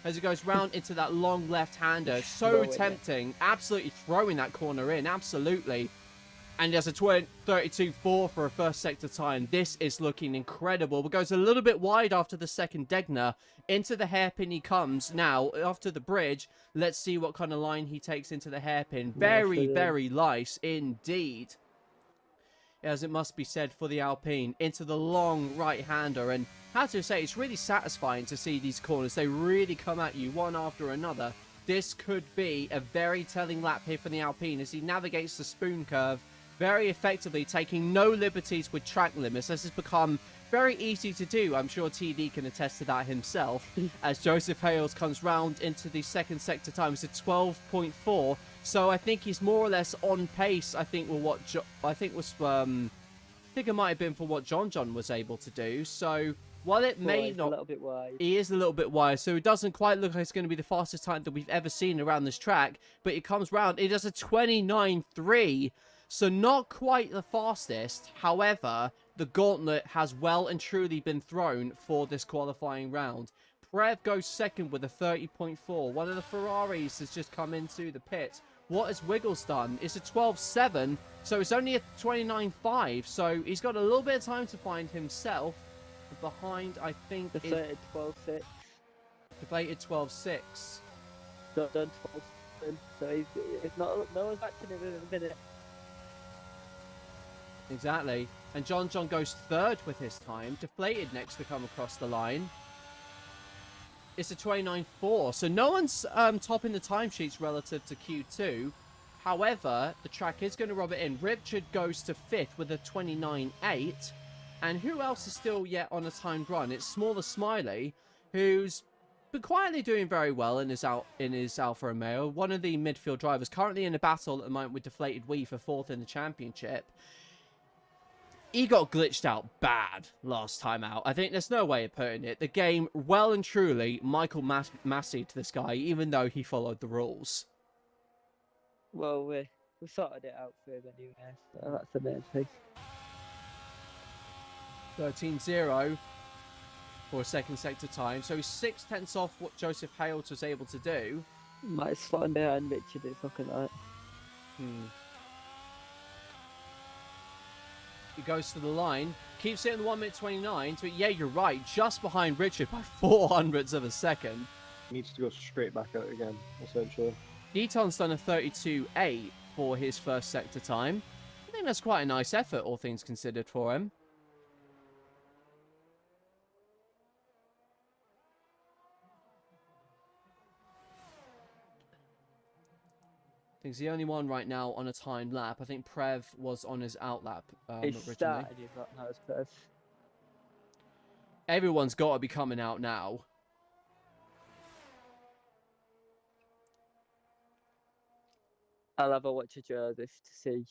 as it goes round into that long left-hander. So tempting. Absolutely throwing that corner in. Absolutely. And there's a 32.4 for a first sector time. This is looking incredible. But goes a little bit wide after the second Degner. Into the hairpin he comes. Now, after the bridge, let's see what kind of line he takes into the hairpin. Very, very nice indeed, as it must be said for the Alpine. Into the long right-hander. And I have to say, it's really satisfying to see these corners. They really come at you one after another. This could be a very telling lap here for the Alpine as he navigates the spoon curve very effectively, taking no liberties with track limits. This has become very easy to do. I'm sure TD can attest to that himself. As Joseph Hales comes round into the second sector time, it's a 12.4. So I think he's more or less on pace. I think with what I think it might have been for what John was able to do. So while it may not, a little bit wide. He is a little bit wide, so it doesn't quite look like it's going to be the fastest time that we've ever seen around this track. But it comes round, it does a 29.3. So not quite the fastest. However, the gauntlet has well and truly been thrown for this qualifying round. Prev goes second with a 30.4. One of the Ferraris has just come into the pit. What has Wiggles done? It's a 12.7, so it's only a 29.5. So he's got a little bit of time to find himself. Behind, I think, deflated 12.6. Deflated 12.6. Done 12.7. So it's not. No one's matching him in a minute. Exactly. And John goes third with his time. Deflated next to come across the line. It's a 29.4. So no one's topping the timesheets relative to Q2. However, the track is going to rub it in. Richard goes to fifth with a 29.8. And who else is still yet on a timed run? It's Smaller Smiley, who's been quietly doing very well in his Alfa Romeo. One of the midfield drivers currently in a battle at the moment with Deflated Wii for fourth in the championship. He got glitched out bad last time out. I think there's no way of putting it. The game, well and truly, Michael Massey to this guy, even though he followed the rules. Well, we sorted it out for him anyway, so that's the main thing. 13.0 for a second sector time. So he's 0.6 off what Joseph Hales was able to do. Might slot behind Richard, it's looking like. He goes to the line, keeps it in 1 minute 29. So yeah, you're right, just behind Richard by 0.04 of a second. Needs to go straight back out again, essentially. Deaton's done a 32.8 for his first sector time. I think that's quite a nice effort, all things considered, for him. He's the only one right now on a timed lap. I think Prev was on his out lap originally. Everyone's got to be coming out now. I'll have a watch of Joseph to see.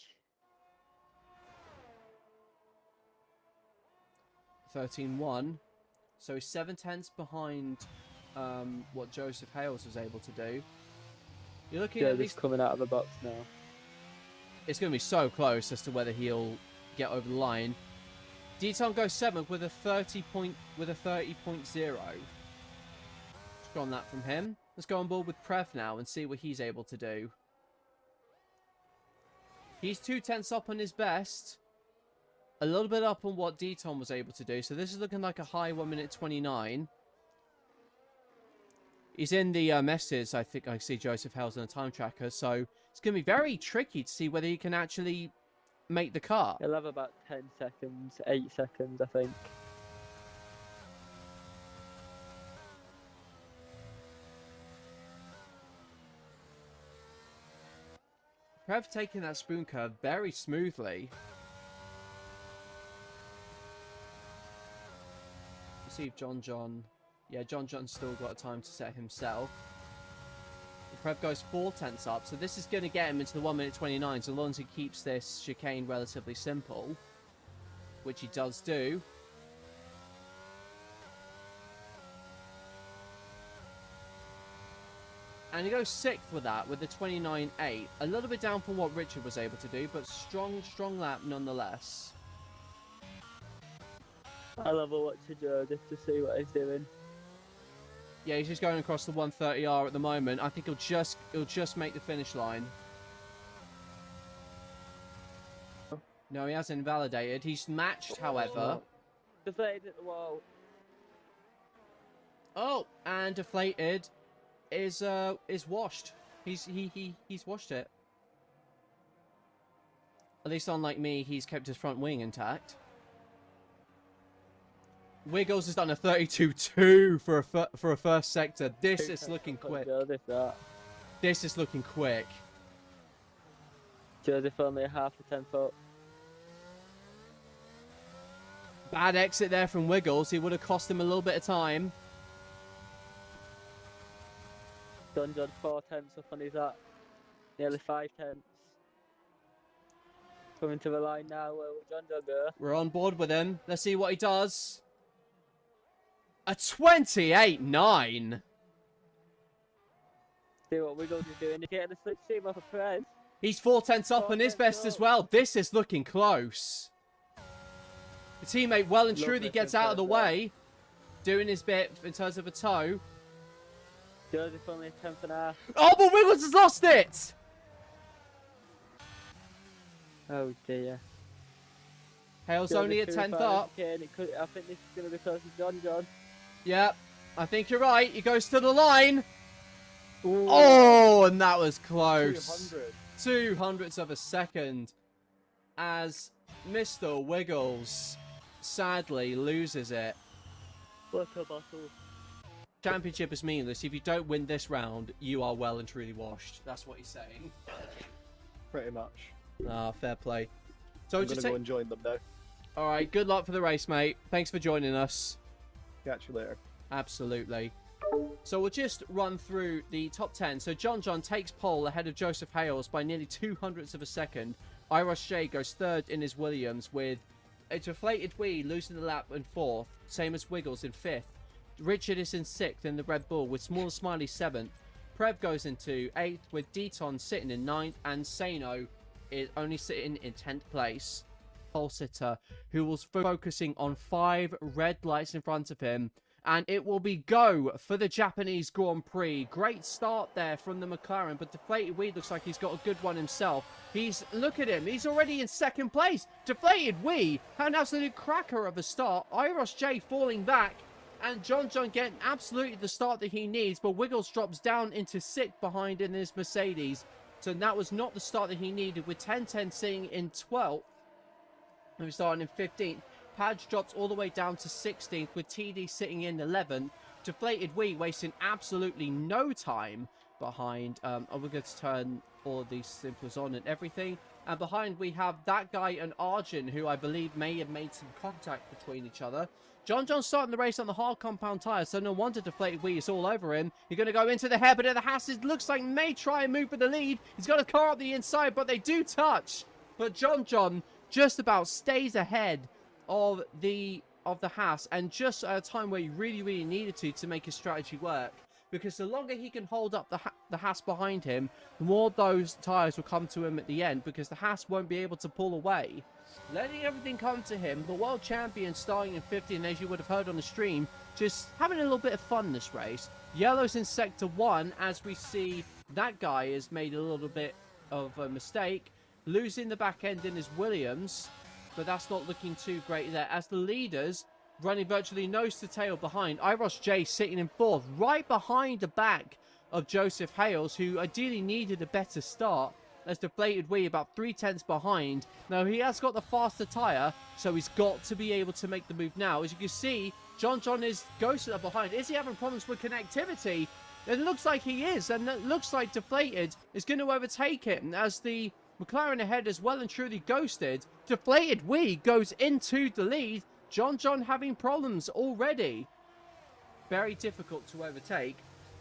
13.1. So he's 0.7 behind what Joseph Hales was able to do. You're looking at least coming out of the box now. It's going to be so close as to whether he'll get over the line. Deaton goes 7th with a 30.0. Let's go on that from him. Let's go on board with Prev now and see what he's able to do. He's 0.2 up on his best. A little bit up on what Deaton was able to do. So this is looking like a high 1 minute 29. He's in the messes. I think I see Joseph Hales on a time tracker. So it's going to be very tricky to see whether he can actually make the cut. He'll have about 10 seconds, 8 seconds, I think. Prev taking that spoon curve very smoothly. Let's see if John... Yeah, John's still got a time to set himself. Prev goes 0.4 up, so this is going to get him into the 1 minute 29, so long as he keeps this chicane relatively simple, which he does do. And he goes 6th with that, with the 29.8. A little bit down from what Richard was able to do, but strong lap nonetheless. I'll have a watch of Joseph to see what he's doing. Yeah, he's just going across the 130R at the moment. I think he'll just make the finish line. No, he hasn't invalidated. He's matched, however. Deflated at the wall. Oh, and deflated is washed. He's washed it. At least unlike me, he's kept his front wing intact. Wiggles has done a 32-2 for a first sector. This is looking quick. This is looking quick. Joseph only a half a tenth up. Bad exit there from Wiggles. He would have cost him a little bit of time. John 4 tenths up on his at. Nearly 5 tenths. Coming to the line now. Where will John go? We're on board with him. Let's see what he does. A 28-9. See what Wiggles is doing. He's getting a slipstream off a Perez. He's 4 tenths up on his best as well. This is looking close. The teammate well and truly gets out of the way. Doing his bit in terms of a toe. Joseph only a tenth and a half. Oh, but Wiggles has lost it! Oh dear. Hale's only a 10th up. I think this is going to be close to John. Yep, I think you're right. He goes to the line. Ooh. Oh, and that was close. 200. 200ths of a second. As Mr. Wiggles sadly loses it. What a battle. Championship is meaningless. If you don't win this round, you are well and truly washed. That's what he's saying. Pretty much. Ah, fair play. So I'm going to go and join them now. All right, good luck for the race, mate. Thanks for joining us. Catch you later. Absolutely. So we'll just run through the top 10. So John takes pole ahead of Joseph Hales by nearly 200ths of a second. IIRacingLeague goes third in his Williams with a deflated Wee losing the lap in fourth. Same as Wiggles in fifth. Richard is in sixth in the Red Bull with Small Smiley seventh. Prev goes into eighth with Deton sitting in ninth. And Sano is only sitting in 10th place. Pole sitter who was focusing on 5 red lights in front of him, and it will be go for the Japanese Grand Prix. Great start there from the McLaren, but Deflated Wee looks like he's got a good one himself. Look at him, he's already in second place. Deflated Wee had an absolute cracker of a start. IIRacingLeague falling back, and John getting absolutely the start that he needs, but Wiggles drops down into 6th behind in his Mercedes. So that was not the start that he needed, with 10-10 sitting in 12th. And we're starting in 15th. Padge drops all the way down to 16th, with TD sitting in 11th. Deflated Wee wasting absolutely no time behind. We're going to turn all of these simplers on and everything. And behind we have that guy and Arjun, who I believe may have made some contact between each other. John's starting the race on the hard compound tyre, so no wonder Deflated Wee is all over him. You're going to go into the hairpin of the Haas. It looks like may try and move for the lead. He's got a car up the inside, but they do touch. But John just about stays ahead of the Haas, and just at a time where he really needed to make his strategy work. Because the longer he can hold up the Haas behind him, the more those tyres will come to him at the end, because the Haas won't be able to pull away. Letting everything come to him, the world champion starting in 50, and as you would have heard on the stream, just having a little bit of fun this race. Yellow's in sector 1, as we see that guy has made a little bit of a mistake, losing the back end in his Williams, but that's not looking too great there, as the leaders running virtually nose to tail behind. IIRacingLeague sitting in 4th, right behind the back of Joseph Hales, who ideally needed a better start. As Deflated Wee about 3/10 behind. Now he has got the faster tyre, so he's got to be able to make the move now. As you can see, John is ghosted up behind. Is he having problems with connectivity? It looks like he is, and it looks like Deflated is going to overtake him as the McLaren ahead is well and truly ghosted. Deflated Wee goes into the lead. John having problems already. Very difficult to overtake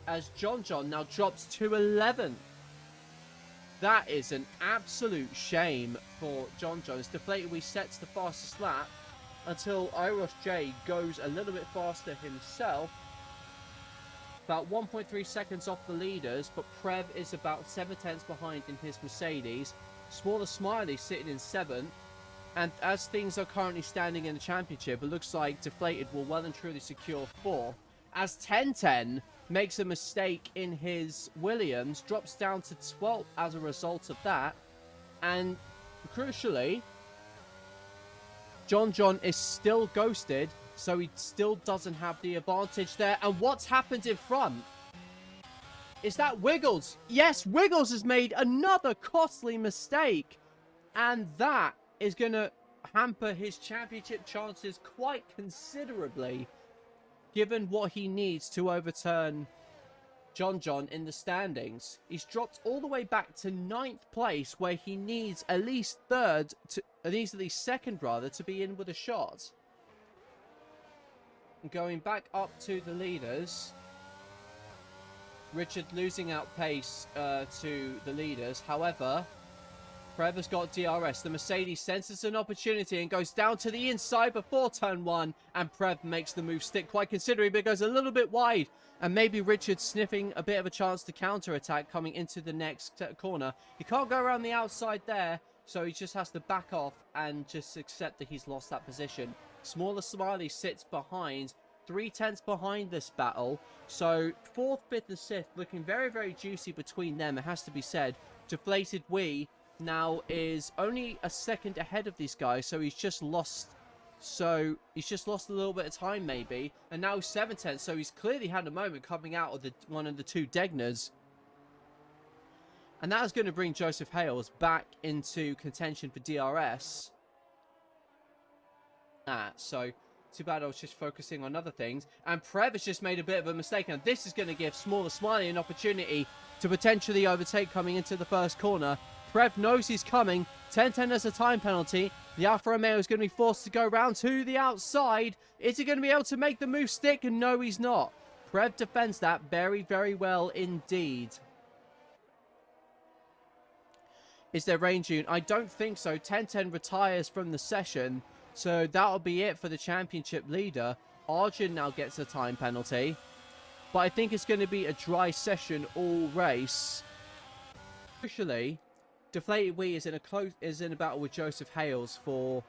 as John now drops to 11th. That is an absolute shame for John. Deflated Wee sets the fastest lap until IIRacingLeague goes a little bit faster himself. About 1.3 seconds off the leaders, but Prev is about 7/10 behind in his Mercedes. Smaller Smiley sitting in 7th. And as things are currently standing in the championship, it looks like Deflated will well and truly secure 4th. As 10-10 makes a mistake in his Williams, drops down to 12th as a result of that. And crucially, John is still ghosted, so he still doesn't have the advantage there. And what's happened in front? Is that Wiggles? Yes, Wiggles has made another costly mistake. And that is going to hamper his championship chances quite considerably, given what he needs to overturn John in the standings. He's dropped all the way back to 9th place, where he needs at least second rather, to be in with a shot. Going back up to the leaders. Richard losing out pace to the leaders. However, Prev has got DRS. The Mercedes senses an opportunity and goes down to the inside before turn 1. And Prev makes the move stick quite considerably, but goes a little bit wide. And maybe Richard sniffing a bit of a chance to counter-attack coming into the next corner. He can't go around the outside there, so he just has to back off and just accept that he's lost that position. Smaller Smiley sits behind, 3/10 behind this battle. So 4th, 5th and 6th looking very, very juicy between them, it has to be said. Deflated Wee now is only a second ahead of these guys, so he's just lost a little bit of time maybe. And now 7/10, so he's clearly had a moment coming out of one of the two Degners. And that is going to bring Joseph Hales back into contention for DRS. So too bad I was just focusing on other things. And Prev has just made a bit of a mistake. And this is going to give Smaller Smiley an opportunity to potentially overtake coming into the first corner. Prev knows he's coming. 10-10 as a time penalty. The Alfa Romeo is going to be forced to go round to the outside. Is he going to be able to make the move stick? And no, he's not. Prev defends that very, very well indeed. Is there rain June? I don't think so. 10-10 retires from the session. So that'll be it for the championship leader. Arjun now gets a time penalty. But I think it's going to be a dry session all race. Crucially, Deflated Wee is in a battle with Joseph Hales for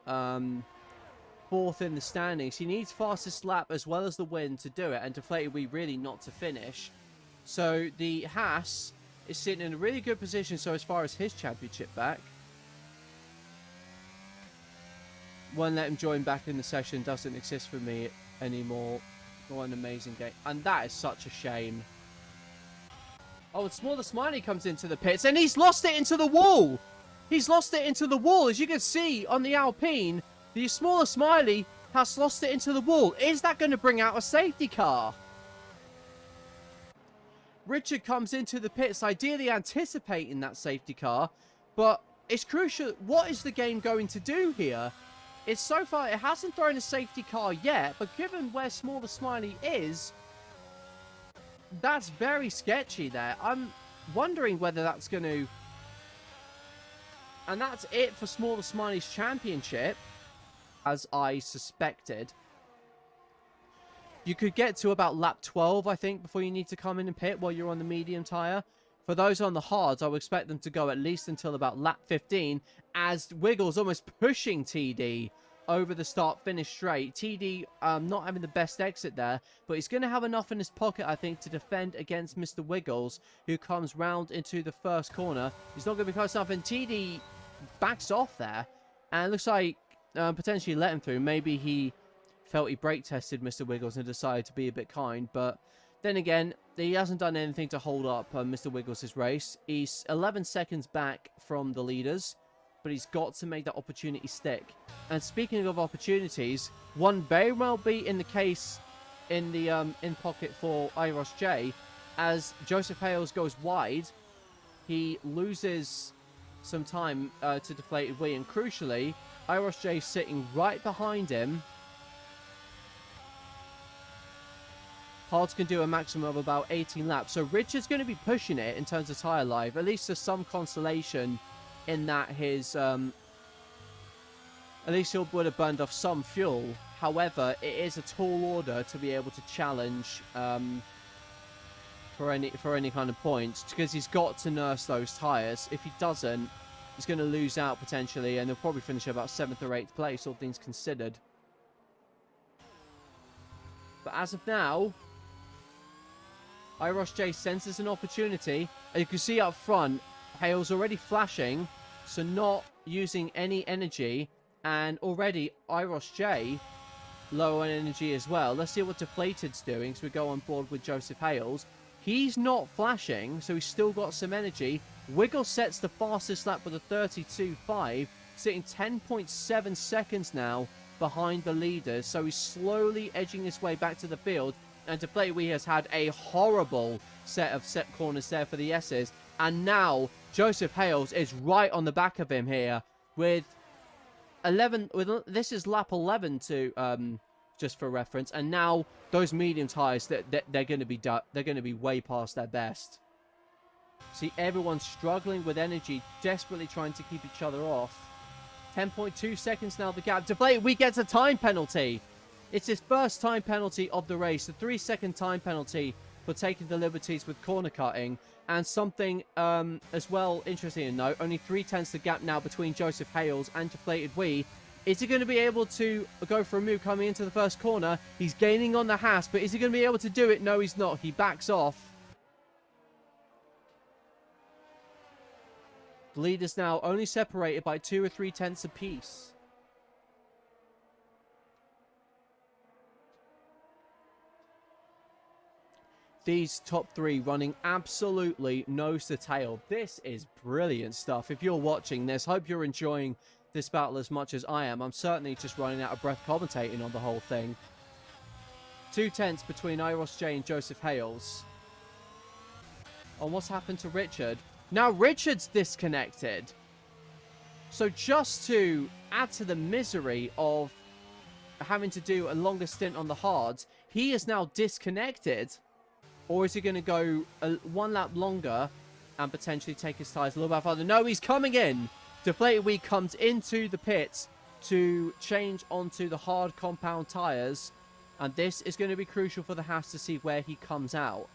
4th in the standings. He needs fastest lap as well as the win to do it, and Deflated Wee really not to finish. So the Haas is sitting in a really good position so as far as his championship back. Won't let him join back in the session, doesn't exist for me anymore. What an amazing game. And that is such a shame. Oh, and Smaller Smiley comes into the pits, and he's lost it into the wall. He's lost it into the wall. As you can see on the Alpine, the Smaller Smiley has lost it into the wall. Is that going to bring out a safety car? Richard comes into the pits, ideally anticipating that safety car, but it's crucial. What is the game going to do here? It's so far, it hasn't thrown a safety car yet, but given where Smaller Smiley is, that's very sketchy there. I'm wondering whether that's going to... And that's it for Smaller Smiley's championship, as I suspected. You could get to about lap 12, I think, before you need to come in and pit while you're on the medium tyre. For those on the hards, I would expect them to go at least until about lap 15, as Wiggles almost pushing TD over the start-finish straight. TD not having the best exit there, but he's going to have enough in his pocket, I think, to defend against Mr. Wiggles, who comes round into the first corner. He's not going to be close enough, and TD backs off there, and it looks like potentially let him through. Maybe he felt he brake-tested Mr. Wiggles and decided to be a bit kind, but then again, he hasn't done anything to hold up Mr. Wiggles' race. He's 11 seconds back from the leaders, but he's got to make that opportunity stick. And speaking of opportunities, one very well be in the case in the in pocket for IIRacingLeague, as Joseph Hales goes wide, he loses some time to Deflated Wee, and crucially, IIRacingLeague sitting right behind him. Hards can do a maximum of about 18 laps, so Richard's going to be pushing it in terms of tyre life. At least there's some consolation in that his at least he would have burned off some fuel. However, it is a tall order to be able to challenge for any kind of points, because he's got to nurse those tyres. If he doesn't, he's going to lose out potentially, and he'll probably finish about 7th or 8th place, all things considered. But as of now, IIRJ senses an opportunity. And you can see up front, Hale's already flashing, so not using any energy. And already IIRJ low on energy as well. Let's see what Deflated's doing. So we go on board with Joseph Hales. He's not flashing, so he's still got some energy. Wiggle sets the fastest lap with a 32.5, sitting 10.7 seconds now behind the leaders. So he's slowly edging his way back to the field. And Deflated Wee has had a horrible set of set corners there for the S's. And now Joseph Hales is right on the back of him here with 11. This is lap 11 to just for reference. And now those medium tires, they're going to be way past their best. See, everyone's struggling with energy, desperately trying to keep each other off. 10.2 seconds now the gap. Deflated Wee gets a time penalty. It's his first time penalty of the race. The 3-second time penalty for taking the liberties with corner cutting. And something as well interesting to note, only 3/10 the gap now between Joseph Hales and Deflated Wee. Is he going to be able to go for a move coming into the first corner? He's gaining on the Haas, but is he going to be able to do it? No, he's not. He backs off. The leaders now only separated by 2 or 3/10 apiece. These top three running absolutely nose to tail. This is brilliant stuff. If you're watching this, hope you're enjoying this battle as much as I am. I'm certainly just running out of breath commentating on the whole thing. 2/10 between IIRJ and Joseph Hales. And what's happened to Richard? Now Richard's disconnected. So just to add to the misery of having to do a longer stint on the hards, he is now disconnected. Or is he going to go one lap longer and potentially take his tyres a little bit farther? No, he's coming in. Deflated Wee comes into the pits to change onto the hard compound tyres. And this is going to be crucial for the Haas to see where he comes out.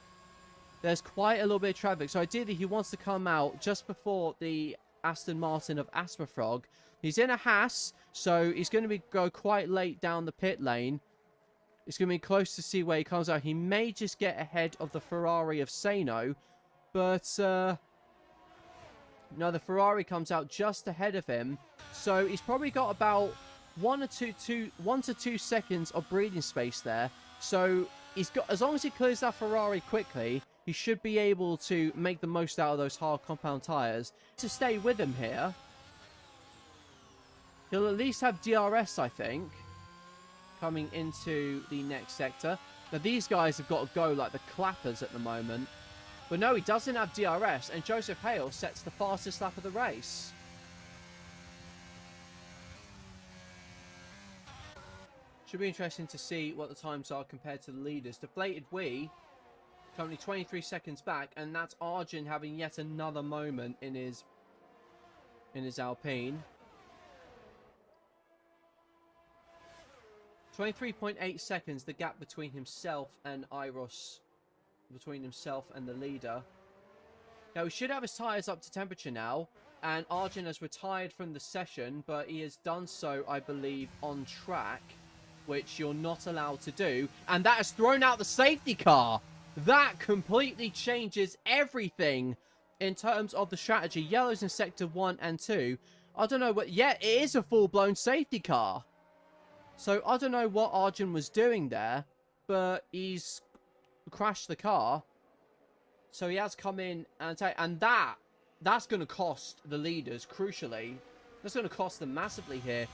There's quite a little bit of traffic. So ideally, he wants to come out just before the Aston Martin of Asperfrog. He's in a Haas, so he's going to go quite late down the pit lane. It's going to be close to see where he comes out. He may just get ahead of the Ferrari of Sano. But, no, the Ferrari comes out just ahead of him. So he's probably got about 1 to 2 seconds of breathing space there. So he's got, as long as he clears that Ferrari quickly, he should be able to make the most out of those hard compound tyres. To stay with him here, he'll at least have DRS, I think, coming into the next sector. Now, these guys have got to go like the clappers at the moment. But no, he doesn't have DRS, and Joseph Hale sets the fastest lap of the race. Should be interesting to see what the times are compared to the leaders. Deflated Wee, currently 23 seconds back, and that's Arjun having yet another moment in his Alpine. 23.8 seconds, the gap between himself and between himself and the leader. Now, he should have his tyres up to temperature now, and Arjun has retired from the session, but he has done so, I believe, on track, which you're not allowed to do, and that has thrown out the safety car. That completely changes everything in terms of the strategy. Yellow's in sector 1 and 2. I don't know what... Yeah, it is a full-blown safety car. So, I don't know what Arjun was doing there, but he's crashed the car. So, he has come in and that's going to cost the leaders, crucially. That's going to cost them massively here.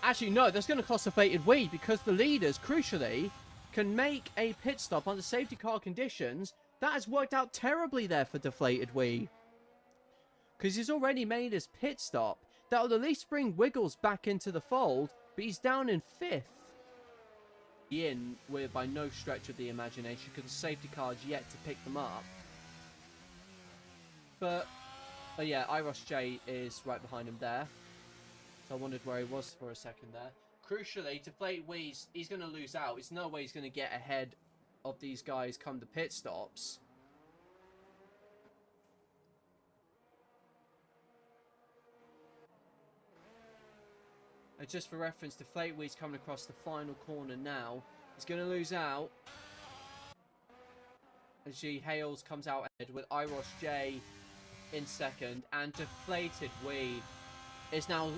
Actually, no, that's going to cost Deflated Wee, because the leaders, crucially, can make a pit stop under safety car conditions. That has worked out terribly there for Deflated Wee, because he's already made his pit stop. That will at least bring Wiggles back into the fold. But he's down in 5th. We're by no stretch of the imagination, because the safety car's yet to pick them up. But yeah, IIRJ is right behind him there. So I wondered where he was for a second there. Crucially, Deflated Wee, he's going to lose out. There's no way he's going to get ahead of these guys come to pit stops. Just for reference, Deflated Wee's coming across the final corner now. He's going to lose out. As G Hales comes out ahead with IIROS J in second, and Deflated Wee is now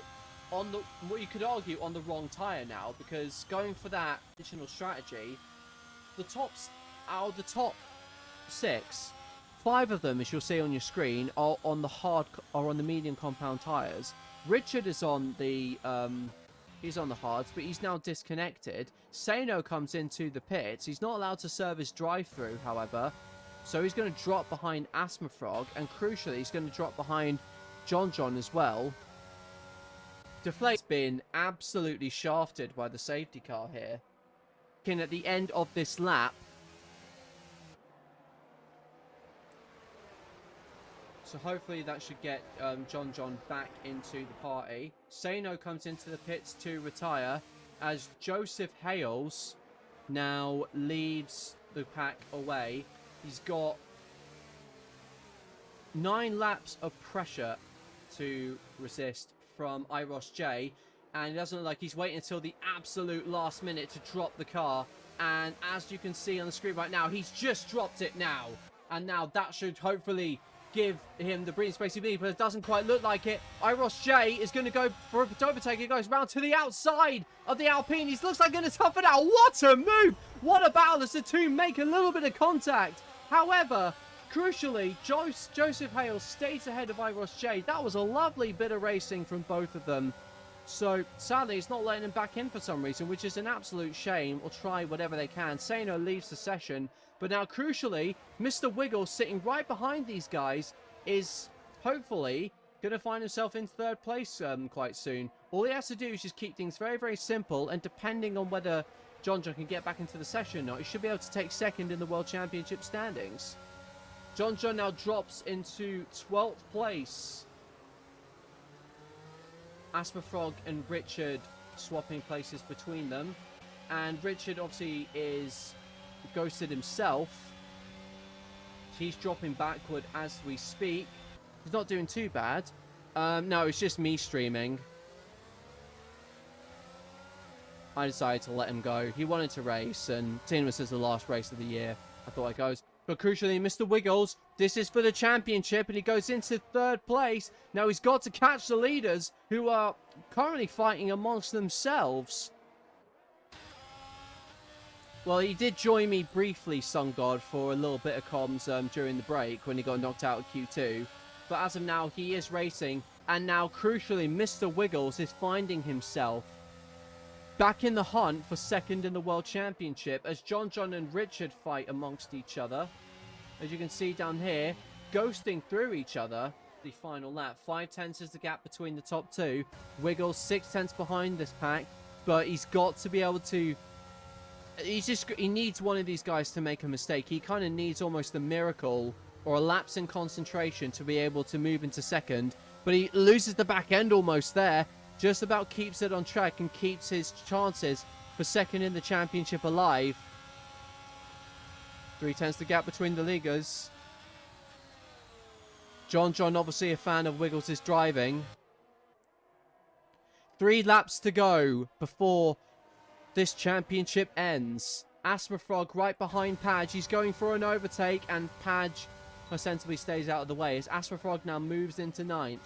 on the, what you could argue, on the wrong tyre now, because going for that additional strategy, the tops, out of the top 6, 5 of them, as you'll see on your screen, are on the medium compound tyres. Richard is on the he's on the hards, but he's now disconnected. Sano comes into the pits. He's not allowed to serve his drive-through, however, so he's going to drop behind Asthma Frog, and crucially, he's going to drop behind John as well. Deflate's been absolutely shafted by the safety car here. Looking at the end of this lap, so hopefully that should get John back into the party. Sano comes into the pits to retire as Joseph Hales now leaves the pack away. He's got 9 laps of pressure to resist from IIROS J, and it doesn't look like he's waiting until the absolute last minute to drop the car. And as you can see on the screen right now, he's just dropped it now. And now that should hopefully give him the breathing space he needs, but it doesn't quite look like it. IIROS J is going to go for a overtake. It goes round to the outside of the Alpine. He looks like going to tough it out. What a move! What a battle as the two make a little bit of contact. However, crucially, Joseph Hales stays ahead of IIROS J. That was a lovely bit of racing from both of them. So, sadly, it's not letting him back in for some reason, which is an absolute shame. Or try whatever they can. Sano leaves the session. But now, crucially, Mr. Wiggle, sitting right behind these guys, is hopefully going to find himself in 3rd place quite soon. All he has to do is just keep things very, very simple. And depending on whether John can get back into the session or not, he should be able to take 2nd in the World Championship standings. John now drops into 12th place. Asper Frog and Richard swapping places between them. And Richard obviously is ghosted himself. He's dropping backward as we speak. He's not doing too bad. No, it's just me streaming. I decided to let him go. He wanted to race, and seeing this as the last race of the year, I thought I'd go. But crucially, Mr. Wiggles, this is for the championship, and he goes into 3rd place. Now he's got to catch the leaders, who are currently fighting amongst themselves. Well, he did join me briefly, Sun God, for a little bit of comms during the break when he got knocked out of Q2. But as of now, he is racing. And now, crucially, Mr. Wiggles is finding himself back in the hunt for 2nd in the World Championship as John and Richard fight amongst each other. As you can see down here, ghosting through each other. The final lap. 5/10 is the gap between the top 2. Wiggles 6/10 behind this pack. But he's got to be able to... He needs one of these guys to make a mistake. He kind of needs almost a miracle or a lapse in concentration to be able to move into 2nd. But he loses the back end almost there. Just about keeps it on track and keeps his chances for 2nd in the championship alive. 3/10 the gap between the leaguers. John obviously a fan of Wiggles' driving. 3 laps to go before this championship ends. Asthma Frog right behind Padge. He's going for an overtake, and Padge ostensibly stays out of the way as Asthma Frog now moves into 9th.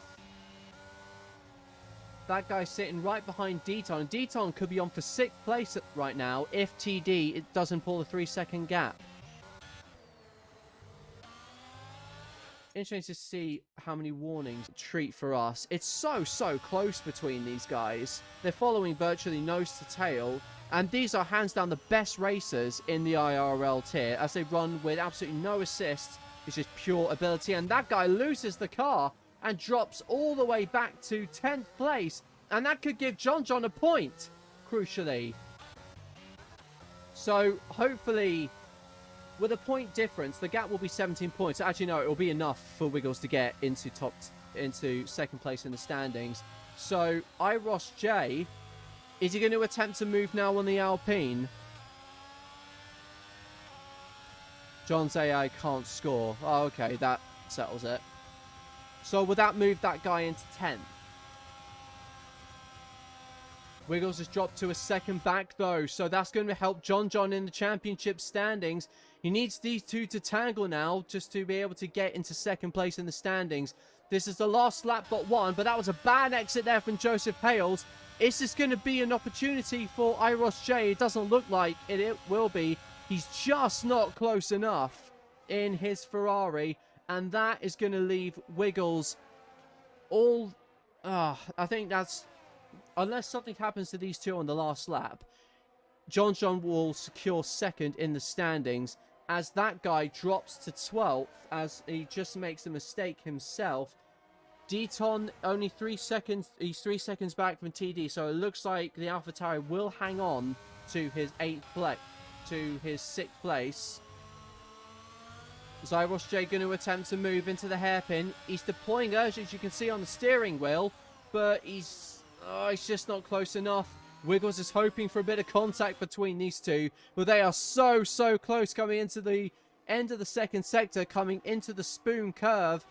That guy's sitting right behind Deton. Deton could be on for 6th place right now if TD doesn't pull the 3-second gap. Interesting to see how many warnings treat for us. It's so close between these guys. They're following virtually nose to tail. And these are hands down the best racers in the IIRL tier as they run with absolutely no assist. It's just pure ability. And that guy loses the car and drops all the way back to 10th place. And that could give John a point, crucially. So, hopefully, with a point difference, the gap will be 17 points. Actually, no, it will be enough for Wiggles to get into 2nd place in the standings. So, IIROS J, is he going to attempt to move now on the Alpine? John's AI can't score. Oh, okay, that settles it. So, will that move that guy into 10th? Wiggles has dropped to a 2nd back, though. So, that's going to help John in the championship standings. He needs these two to tangle now just to be able to get into second place in the standings. This is the last lap but one, but that was a bad exit there from Joseph Hales. Is this going to be an opportunity for IIRacingLeague? It doesn't look like it will be. He's just not close enough in his Ferrari, and that is going to leave Wiggles all... I think that's... Unless something happens to these two on the last lap, John will secure second in the standings as that guy drops to 12th as he just makes a mistake himself. Deaton only 3 seconds. He's 3 seconds back from TD, so it looks like the AlphaTauri will hang on to his 6th place. IIRacingLeague going to attempt to move into the hairpin. He's deploying urge, as you can see on the steering wheel, but he's just not close enough. Wiggles is hoping for a bit of contact between these two, but they are so close coming into the end of the second sector, coming into the spoon curve.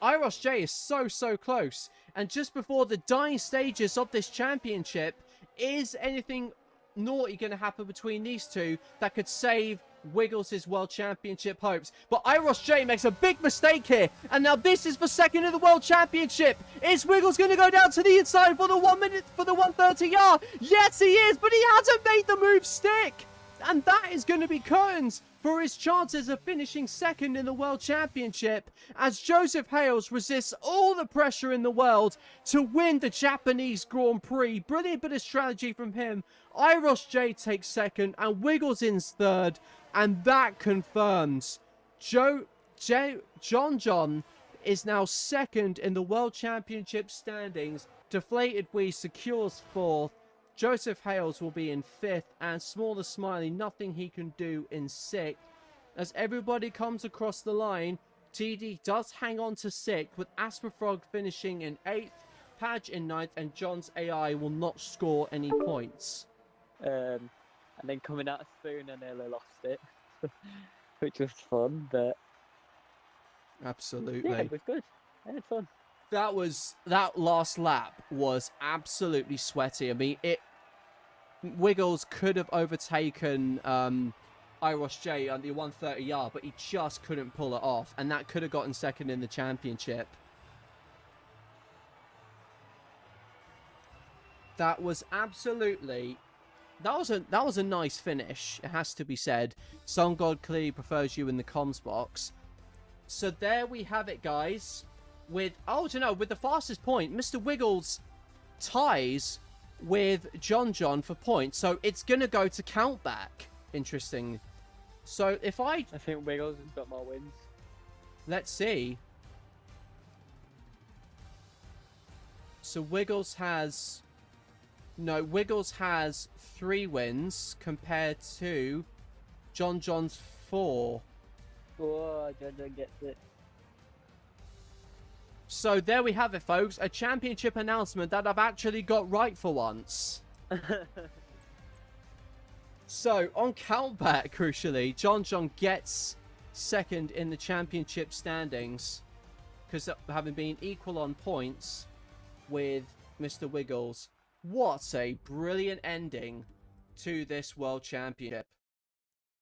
IIRacingLeague is so close, and just before the dying stages of this championship, is anything naughty going to happen between these two that could save Wiggles' World Championship hopes? But IIRacingLeague makes a big mistake here, and now this is for second in the World Championship. Is Wiggles going to go down to the inside for the 1 minute, for the 130R? Yes, he is, but he hasn't made the move stick, and that is going to be curtains for his chances of finishing second in the World Championship, as Joseph Hales resists all the pressure in the world to win the Japanese Grand Prix. Brilliant bit of strategy from him. IIRacingLeague takes second and Wiggles in third, and that confirms John is now second in the World Championship standings. Deflated Wee secures fourth. Joseph Hales will be in fifth, and Smaller Smiley, nothing he can do, in sixth. As everybody comes across the line, TD does hang on to sixth, with Asperfrog finishing in eighth, Padge in ninth, and John's AI will not score any points. And then coming out of spoon, I nearly lost it, which was fun, but Absolutely. yeah, it was good. I had fun. That last lap was absolutely sweaty. I mean, Wiggles could have overtaken IIRacingLeague on the 130R, but he just couldn't pull it off, and that could have gotten second in the championship. That was absolutely... That was a nice finish, it has to be said. Sun God clearly prefers you in the comms box. So there we have it, guys. With the fastest point, Mr. Wiggles ties with John for points. So it's going to go to countback. Interesting. So if I think Wiggles has got more wins. Let's see. So Wiggles has 3 wins compared to John's 4. Oh, John gets it. So there we have it, folks. A championship announcement that I've actually got right for once. So on countback, crucially, John gets second in the championship standings, because having been equal on points with Mr. Wiggles. What a brilliant ending to this World Championship.